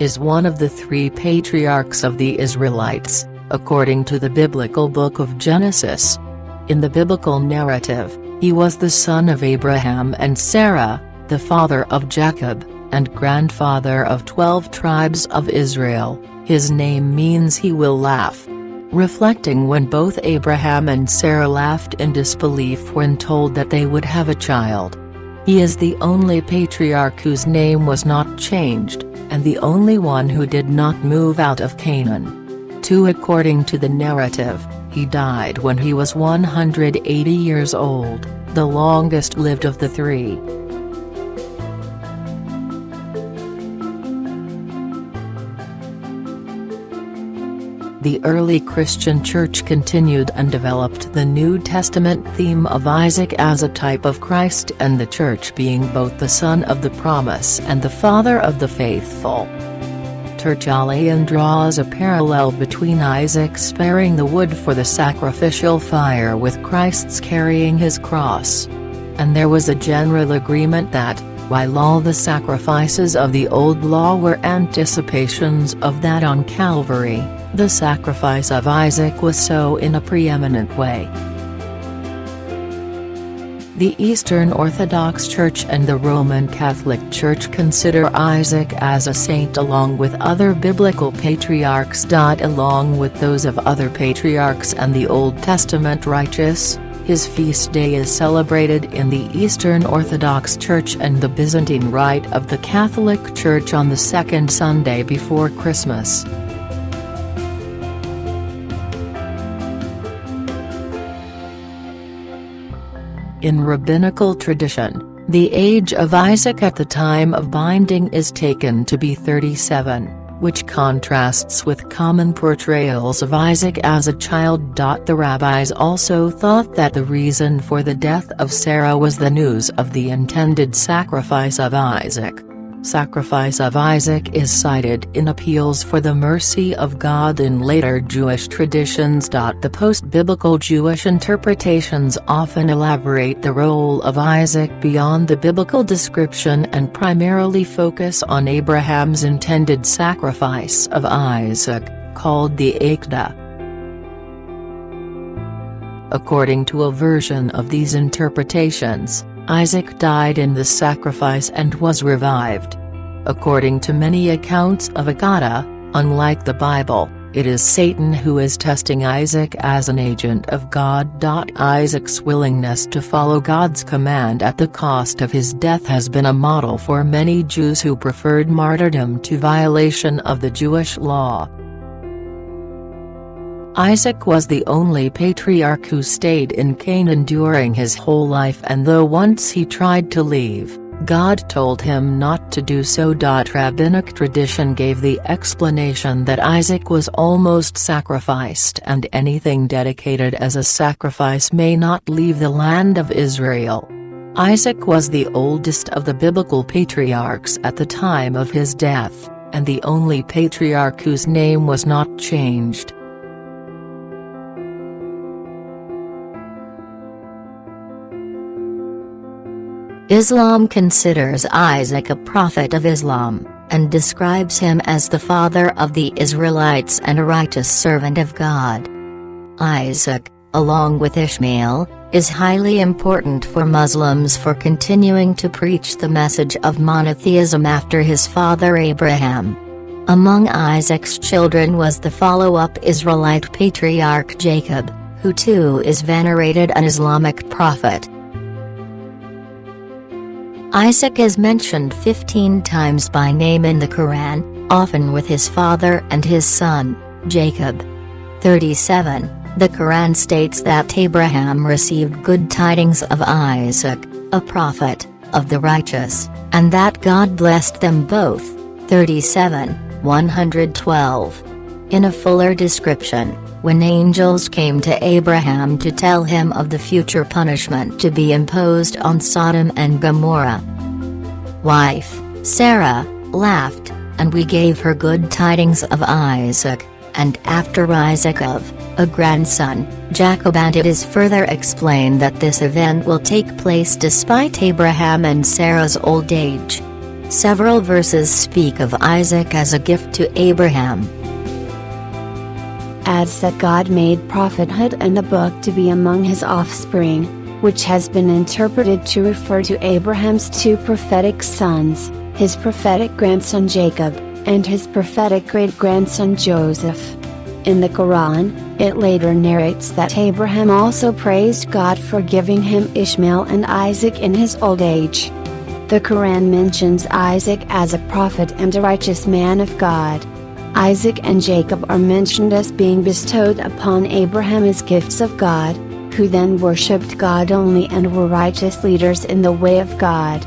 is one of the three patriarchs of the Israelites, according to the biblical book of Genesis. In the biblical narrative, he was the son of Abraham and Sarah, the father of Jacob, and grandfather of 12 tribes of Israel. His name means he will laugh, reflecting when both Abraham and Sarah laughed in disbelief when told that they would have a child. He is the only patriarch whose name was not changed, and the only one who did not move out of Canaan. 2 According to the narrative, he died when he was 180 years old, the longest lived of the three. The early Christian Church continued and developed the New Testament theme of Isaac as a type of Christ, and the Church being both the son of the promise and the father of the faithful. Tertullian draws a parallel between Isaac sparing the wood for the sacrificial fire with Christ's carrying his cross. And there was a general agreement that, while all the sacrifices of the Old Law were anticipations of that on Calvary, the sacrifice of Isaac was so in a preeminent way. The Eastern Orthodox Church and the Roman Catholic Church consider Isaac as a saint along with other biblical patriarchs. Along with those of other patriarchs and the Old Testament righteous, his feast day is celebrated in the Eastern Orthodox Church and the Byzantine Rite of the Catholic Church on the second Sunday before Christmas. In rabbinical tradition, the age of Isaac at the time of binding is taken to be 37, which contrasts with common portrayals of Isaac as a child. The rabbis also thought that the reason for the death of Sarah was the news of the intended sacrifice of Isaac. Sacrifice of Isaac is cited in appeals for the mercy of God in later Jewish traditions. The post-biblical Jewish interpretations often elaborate the role of Isaac beyond the biblical description and primarily focus on Abraham's intended sacrifice of Isaac, called the Akedah. According to a version of these interpretations, Isaac died in the sacrifice and was revived. According to many accounts of Akedah, unlike the Bible, it is Satan who is testing Isaac as an agent of God. Isaac's willingness to follow God's command at the cost of his death has been a model for many Jews who preferred martyrdom to violation of the Jewish law. Isaac was the only patriarch who stayed in Canaan during his whole life, and though once he tried to leave, God told him not to do so. Rabbinic tradition gave the explanation that Isaac was almost sacrificed and anything dedicated as a sacrifice may not leave the land of Israel. Isaac was the oldest of the biblical patriarchs at the time of his death, and the only patriarch whose name was not changed. Islam considers Isaac a prophet of Islam, and describes him as the father of the Israelites and a righteous servant of God. Isaac, along with Ishmael, is highly important for Muslims for continuing to preach the message of monotheism after his father Abraham. Among Isaac's children was the follow-up Israelite patriarch Jacob, who too is venerated an Islamic prophet. Isaac is mentioned 15 times by name in the Quran, often with his father and his son, Jacob. 37. The Quran states that Abraham received good tidings of Isaac, a prophet, of the righteous, and that God blessed them both. 37, 112. In a fuller description, when angels came to Abraham to tell him of the future punishment to be imposed on Sodom and Gomorrah, wife, Sarah, laughed, and we gave her good tidings of Isaac, and after Isaac of a grandson, Jacob. And it is further explained that this event will take place despite Abraham and Sarah's old age. Several verses speak of Isaac as a gift to Abraham. Adds that God made prophethood and the book to be among his offspring, which has been interpreted to refer to Abraham's two prophetic sons, his prophetic grandson Jacob, and his prophetic great-grandson Joseph. In the Quran, it later narrates that Abraham also praised God for giving him Ishmael and Isaac in his old age. The Quran mentions Isaac as a prophet and a righteous man of God. Isaac and Jacob are mentioned as being bestowed upon Abraham as gifts of God, who then worshipped God only and were righteous leaders in the way of God.